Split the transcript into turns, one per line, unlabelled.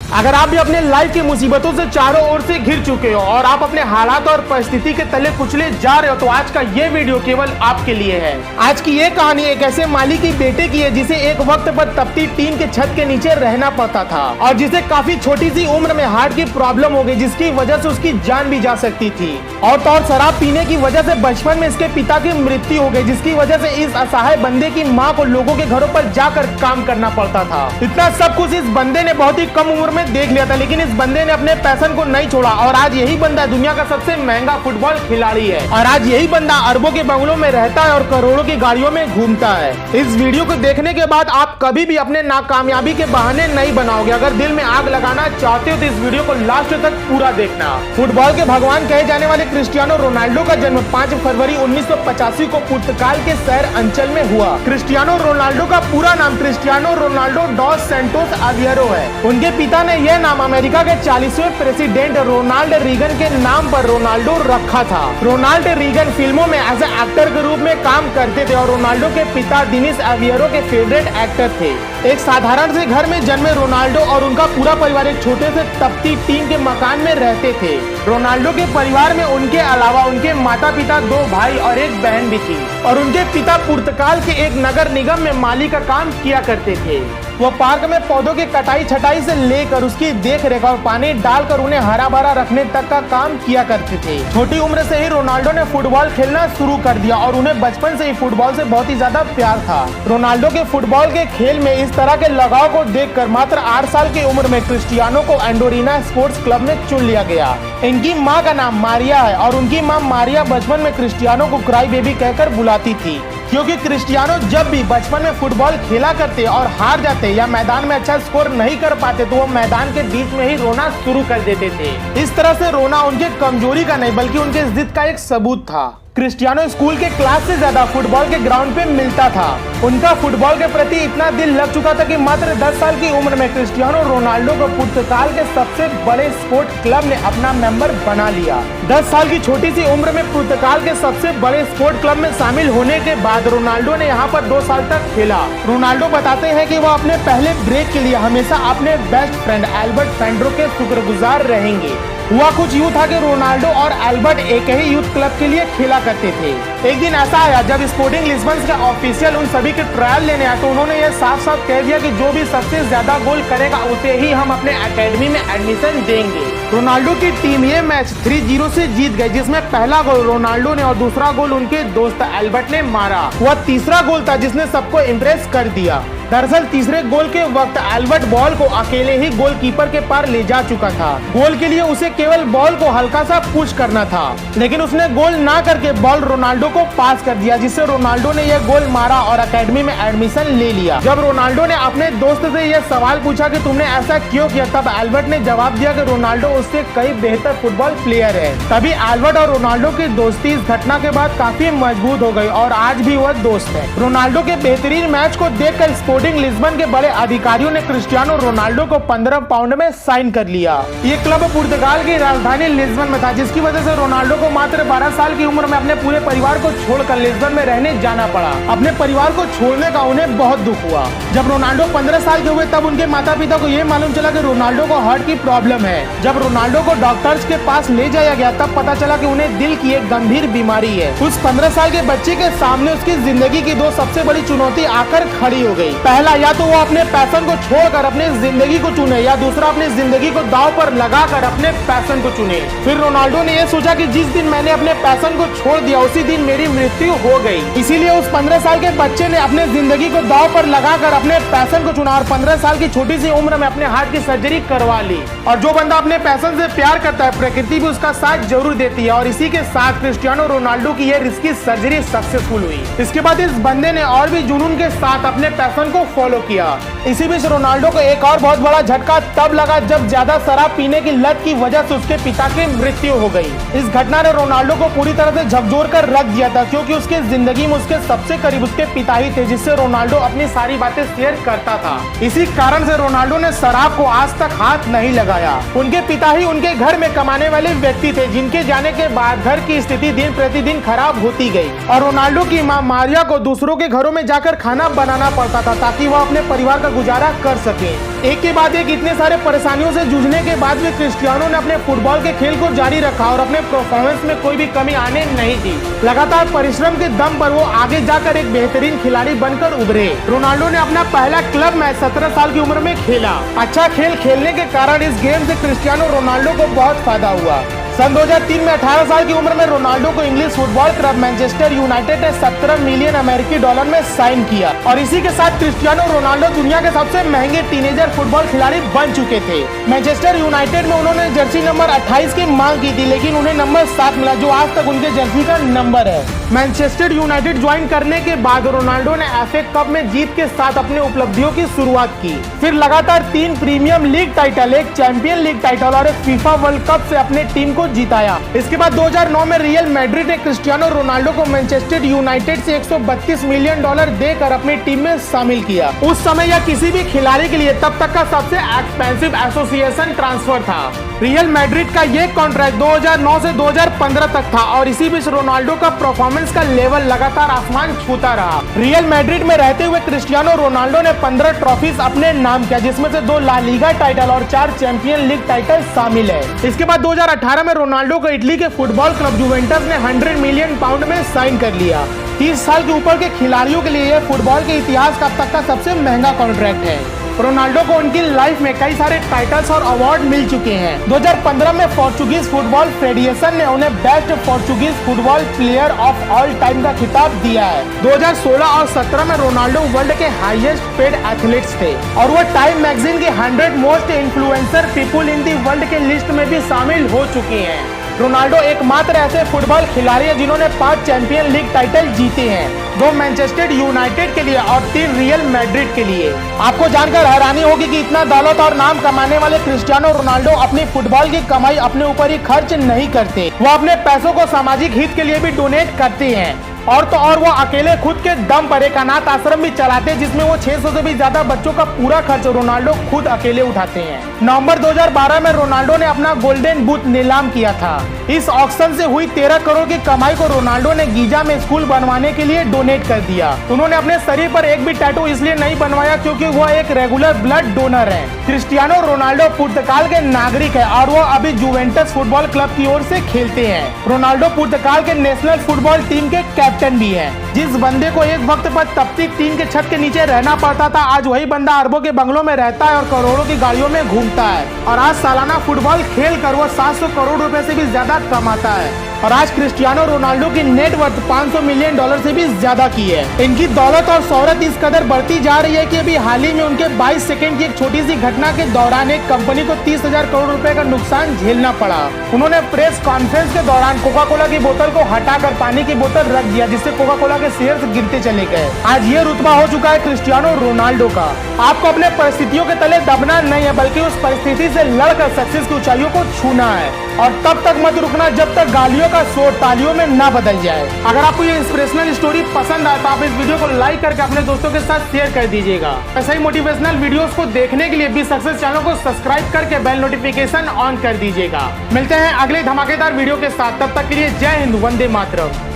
अगर आप भी अपने लाइफ की मुसीबतों से चारों ओर से घिर चुके हो और आप अपने हालात और परिस्थिति के तले कुचले जा रहे हो, तो आज का ये वीडियो केवल आपके लिए है। आज की ये कहानी एक ऐसे माली की बेटे की है जिसे एक वक्त पर तपती टीन के छत के नीचे रहना पड़ता था और जिसे काफी छोटी सी उम्र में हार्ट की प्रॉब्लम हो गई, जिसकी वजह से उसकी जान भी जा सकती थी। और तो और शराब पीने की वजह से बचपन में इसके पिता की मृत्यु हो गई, जिसकी वजह से इस असहाय बंदे की माँ को लोगों के घरों पर जाकर काम करना पड़ता था। इतना सब कुछ इस बंदे ने बहुत ही कम उम्र में देख लिया था, लेकिन इस बंदे ने अपने पैशन को नहीं छोड़ा और आज यही बंदा दुनिया का सबसे महंगा फुटबॉल खिलाड़ी है। और आज यही बंदा अरबों के बंगलों में रहता है और करोड़ों की गाड़ियों में घूमता है। इस वीडियो को देखने के बाद आप कभी भी अपने नाकामयाबी के बहाने नहीं बनाओगे। अगर दिल में आग लगाना चाहते हो तो इस वीडियो को लास्ट तक पूरा देखना। फुटबॉल के भगवान कहे जाने वाले क्रिस्टियानो रोनाल्डो का जन्म 5 फरवरी 1985 को पुर्तगाल के शहर अंचल में हुआ। क्रिस्टियानो रोनाल्डो का पूरा नाम क्रिस्टियानो रोनाल्डो डॉस सैंटोस अविएरो है। उनके पिता ने यह नाम अमेरिका के 40वें प्रेसिडेंट रोनाल्ड रीगन के नाम पर रोनाल्डो रखा था। रोनाल्ड रीगन फिल्मों में एज एक्टर के रूप में काम करते थे और रोनाल्डो के पिता दिनिस अविएरो के फेवरेट एक्टर थे। एक साधारण से घर में जन्मे रोनाल्डो और उनका पूरा परिवार एक छोटे से तपती टीन के मकान में रहते थे। रोनाल्डो के परिवार में उनके अलावा उनके माता पिता, 2 भाई और एक बहन भी थी और उनके पिता पुर्तगाल के एक नगर निगम में माली का काम किया करते थे। वो पार्क में पौधों की कटाई छटाई से लेकर उसकी देख रेख और पानी डालकर उन्हें हरा भरा रखने तक का काम किया करते थे। छोटी उम्र से ही रोनाल्डो ने फुटबॉल खेलना शुरू कर दिया और उन्हें बचपन से ही फुटबॉल से बहुत ही ज्यादा प्यार था। रोनाल्डो के फुटबॉल के खेल में इस तरह के लगाव को देखकर मात्र 8 साल की उम्र में क्रिस्टियानो को एंडोरिना स्पोर्ट्स क्लब में चुन लिया गया। इनकी माँ का नाम मारिया है और उनकी माँ मारिया बचपन में क्रिस्टियानो को क्राई बेबी कहकर बुलाती थी, क्योंकि क्रिस्टियानो जब भी बचपन में फुटबॉल खेला करते और हार जाते या मैदान में अच्छा स्कोर नहीं कर पाते तो वो मैदान के बीच में ही रोना शुरू कर देते थे। इस तरह से रोना उनके कमजोरी का नहीं बल्कि उनके जिद का एक सबूत था। क्रिस्टियानो स्कूल के क्लास से ज्यादा फुटबॉल के ग्राउंड पे मिलता था। उनका फुटबॉल के प्रति इतना दिल लग चुका था कि मात्र 10 साल की उम्र में क्रिस्टियानो रोनाल्डो को पुर्तगाल के सबसे बड़े स्पोर्ट क्लब ने अपना मेंबर बना लिया। 10 साल की छोटी सी उम्र में पुर्तगाल के सबसे बड़े स्पोर्ट क्लब में शामिल होने के बाद रोनाल्डो ने यहाँ पर 2 साल तक खेला। रोनाल्डो बताते हैं कि वो अपने पहले ब्रेक के लिए हमेशा अपने बेस्ट फ्रेंड एल्बर्ट फेंड्रो के शुक्रगुजार रहेंगे। हुआ कुछ यूँ था कि रोनाल्डो और एल्बर्ट एक ही यूथ क्लब के लिए खेला करते थे। एक दिन ऐसा आया जब स्पोर्टिंग लिस्बन के ऑफिशियल उन सभी के ट्रायल लेने आए तो उन्होंने ये साफ साफ कह दिया कि जो भी सबसे ज्यादा गोल करेगा उसे ही हम अपने एकेडमी में एडमिशन देंगे। रोनाल्डो की टीम ये मैच 3-0 से जीत गई, जिसमें पहला गोल रोनाल्डो ने और दूसरा गोल उनके दोस्त एल्बर्ट ने मारा। वह तीसरा गोल था जिसने सबको इम्प्रेस कर दिया। दरअसल तीसरे गोल के वक्त एल्बर्ट बॉल को अकेले ही गोलकीपर के पार ले जा चुका था। गोल के लिए उसे केवल बॉल को हल्का सा पुश करना था, लेकिन उसने गोल ना करके बॉल रोनाल्डो को पास कर दिया, जिससे रोनाल्डो ने यह गोल मारा और एकेडमी में एडमिशन ले लिया। जब रोनाल्डो ने अपने दोस्त से यह सवाल पूछा कि तुमने ऐसा क्यों किया, तब एल्बर्ट ने जवाब दिया कि रोनाल्डो उससे कई बेहतर फुटबॉल प्लेयर है। तभी एल्बर्ट और रोनाल्डो की दोस्ती इस घटना के बाद काफी मजबूत हो गई और आज भी वह दोस्त है। रोनाल्डो के बेहतरीन मैच को देखकर स्पोर्टिंग लिस्बन के बड़े अधिकारियों ने क्रिस्टियानो रोनाल्डो को 15 पाउंड में साइन कर लिया। ये क्लब पुर्तगाल की राजधानी लिस्बन में था, जिसकी वजह से रोनाल्डो को मात्र 12 साल की उम्र में अपने पूरे परिवार को छोड़कर लिस्बन में रहने जाना पड़ा। अपने परिवार को छोड़ने का उन्हें बहुत दुख हुआ। जब रोनाल्डो 15 साल के हुए तब उनके माता पिता को यह मालूम चला कि रोनाल्डो को हार्ट की प्रॉब्लम है। जब रोनाल्डो को डॉक्टर्स के पास ले जाया गया तब पता चला कि उन्हें दिल की एक गंभीर बीमारी है। उस 15 साल के बच्चे के सामने उसकी जिंदगी की 2 सबसे बड़ी चुनौती आकर खड़ी हो गई। पहला, या तो वो अपने पैशन को छोड़कर अपने जिंदगी को चुने या दूसरा अपनी जिंदगी को दांव पर लगाकर अपने पैशन को चुने। फिर रोनाल्डो ने यह सोचा कि जिस दिन मैंने अपने पैशन को छोड़ दिया उसी दिन मेरी मृत्यु हो गई। इसीलिए उस 15 साल के बच्चे ने अपने जिंदगी को दांव पर लगाकर अपने पैशन को चुना और 15 साल की छोटी सी उम्र में अपने हार्ट की सर्जरी करवा ली। और जो बंदा अपने पैशन से प्यार करता है प्रकृति भी उसका साथ जरूर देती है और इसी के साथ क्रिस्टियानो रोनाल्डो की यह रिस्की सर्जरी सक्सेसफुल हुई। इसके बाद इस बंदे ने और भी जुनून के साथ अपने पैशन को फॉलो किया। इसी बीच रोनाल्डो को एक और बहुत बड़ा झटका तब लगा जब ज्यादा शराब पीने की लत की वजह से उसके पिता की मृत्यु हो गई। इस घटना ने रोनाल्डो को पूरी तरह से झकझोर कर रख दिया था, क्योंकि उसके जिंदगी में उसके सबसे करीब उसके पिता ही थे, जिससे रोनाल्डो अपनी सारी बातें शेयर करता था। इसी कारण से रोनाल्डो ने शराब को आज तक हाथ नहीं लगाया। उनके पिता ही उनके घर में कमाने वाले व्यक्ति थे, जिनके जाने के बाद घर की स्थिति दिन प्रतिदिन खराब होती गई और रोनाल्डो की माँ मारिया को दूसरों के घरों में जाकर खाना बनाना पड़ता था ताकि वह अपने परिवार का गुजारा कर सके। एक के बाद एक इतने सारे परेशानियों से जूझने के बाद भी क्रिस्टियानो ने अपने फुटबॉल के खेल को जारी रखा और अपने परफॉर्मेंस में कोई भी कमी आने नहीं दी। लगातार परिश्रम के दम पर वो आगे जाकर एक बेहतरीन खिलाड़ी बनकर उभरे। रोनाल्डो ने अपना पहला क्लब मैच 17 साल की उम्र में खेला। अच्छा खेल खेलने के कारण इस गेम से क्रिस्टियानो रोनाल्डो को बहुत फायदा हुआ। सन 2003 में 18 साल की उम्र में रोनाल्डो को English football club Manchester United ने 17 मिलियन अमेरिकी डॉलर में साइन किया और इसी के साथ क्रिस्टियानो रोनाल्डो दुनिया के सबसे महंगे टीनेजर फुटबॉल खिलाड़ी बन चुके थे। मैनचेस्टर यूनाइटेड में उन्होंने जर्सी नंबर 28 की मांग की थी, लेकिन उन्हें नंबर 7 मिला, जो आज तक उनके जर्सी का नंबर है। मैनचेस्टर यूनाइटेड ज्वाइन करने के बाद रोनाल्डो ने FA कप में जीत के साथ अपने उपलब्धियों की शुरुआत की। फिर लगातार 3 प्रीमियम लीग टाइटल, एक चैंपियन लीग टाइटल और एक फीफा वर्ल्ड कप से अपने टीम को जिताया। इसके बाद 2009 में रियल मैड्रिड ने क्रिस्टियानो रोनाल्डो को मैनचेस्टर यूनाइटेड से 132 मिलियन डॉलर देकर अपनी टीम में शामिल किया। उस समय यह किसी भी खिलाड़ी के लिए तब तक का सबसे एक्सपेंसिव एसोसिएशन ट्रांसफर था। रियल मैड्रिड का ये कॉन्ट्रैक्ट 2009 से 2015 तक था और इसी बीच रोनाल्डो का परफॉर्मेंस का लेवल लगातार आसमान छूता रहा। रियल मैड्रिड में रहते हुए क्रिस्टियानो रोनाल्डो ने 15 ट्रॉफीज अपने नाम किया, जिसमें से 2 ला लीगा टाइटल और 4 चैंपियन लीग टाइटल शामिल है। इसके बाद 2018 में रोनाल्डो को इटली के फुटबॉल क्लब जुवेंटस ने 100 मिलियन पाउंड में साइन कर लिया। 30 साल के ऊपर के खिलाड़ियों के लिए यह फुटबॉल के इतिहास का अब तक का सबसे महंगा कॉन्ट्रैक्ट है। रोनाल्डो को उनकी लाइफ में कई सारे टाइटल्स और अवार्ड मिल चुके हैं। 2015 में पोर्चुगीज फुटबॉल फेडरेशन ने उन्हें best Portuguese football player of all time का खिताब दिया है। 2016 और 17 में रोनाल्डो वर्ल्ड के हाईएस्ट पेड एथलीट्स थे और वो टाइम मैगजीन के 100 most influencer people in the world के लिस्ट में भी शामिल हो चुके हैं। रोनाल्डो एकमात्र ऐसे फुटबॉल खिलाड़ी हैं जिन्होंने 5 चैंपियन लीग टाइटल जीते हैं, 2 मैनचेस्टर यूनाइटेड के लिए और 3 रियल मैड्रिड के लिए। आपको जानकर हैरानी होगी कि इतना दौलत और नाम कमाने वाले क्रिस्टियानो रोनाल्डो अपनी फुटबॉल की कमाई अपने ऊपर ही खर्च नहीं करते। वो अपने पैसों को सामाजिक हित के लिए भी डोनेट करते हैं और तो और वो अकेले खुद के दम पर एक अनाथ आश्रम भी चलाते हैं, जिसमें वो 600 से भी ज्यादा बच्चों का पूरा खर्च रोनाल्डो खुद अकेले उठाते हैं। नवंबर 2012 में रोनाल्डो ने अपना गोल्डन बूट नीलाम किया था। इस ऑक्शन से हुई 13 करोड़ की कमाई को रोनाल्डो ने गीजा में स्कूल बनवाने के लिए डोनेट कर दिया। उन्होंने अपने शरीर पर एक भी टैटू इसलिए नहीं बनवाया क्योंकि वो एक रेगुलर ब्लड डोनर है। क्रिस्टियानो रोनाल्डो पुर्तगाल के नागरिक है और वो अभी जुवेंटस फुटबॉल क्लब की ओर से खेलते हैं। रोनाल्डो पुर्तगाल के नेशनल फुटबॉल टीम के कैप्टन भी है। जिस बंदे को एक वक्त पर तपती टीन के छत के नीचे रहना पड़ता था, आज वही बंदा अरबों के बंगलों में रहता है और करोड़ों की गाड़ियों में घूमता है और आज सालाना फुटबॉल खेल कर वो 700 करोड़ रुपए से भी ज्यादा कमाता है। और आज क्रिस्टियानो रोनाल्डो की नेटवर्थ 500 मिलियन डॉलर से भी ज्यादा की है। इनकी दौलत और शोहरत इस कदर बढ़ती जा रही है कि अभी हाल ही में उनके 22 सेकंड की एक छोटी सी घटना के दौरान एक कंपनी को 30,000 करोड़ रुपए का नुकसान झेलना पड़ा। उन्होंने प्रेस कॉन्फ्रेंस के दौरान कोका कोला की बोतल को हटाकर पानी की बोतल रख दिया, जिससे कोका कोला के शेयर्स गिरते चले गए। आज ये रुतबा हो चुका है क्रिस्टियानो रोनाल्डो का। आपको अपने परिस्थितियों के तले दबना नहीं है, बल्कि उस परिस्थिति से लड़कर सक्सेस की ऊंचाइयों को छूना है और तब तक मत रुकना जब तक गालियों का शोर तालियों में ना बदल जाए। अगर आपको ये इंस्पिरेशनल स्टोरी पसंद आए तो आप इस वीडियो को लाइक करके अपने दोस्तों के साथ शेयर कर दीजिएगा। ऐसा ही मोटिवेशनल वीडियोस को देखने के लिए बी सक्सेस चैनल को सब्सक्राइब करके बेल नोटिफिकेशन ऑन कर दीजिएगा। मिलते हैं अगले धमाकेदार वीडियो के साथ, तब तक के लिए जय हिंद, वंदे मातरम।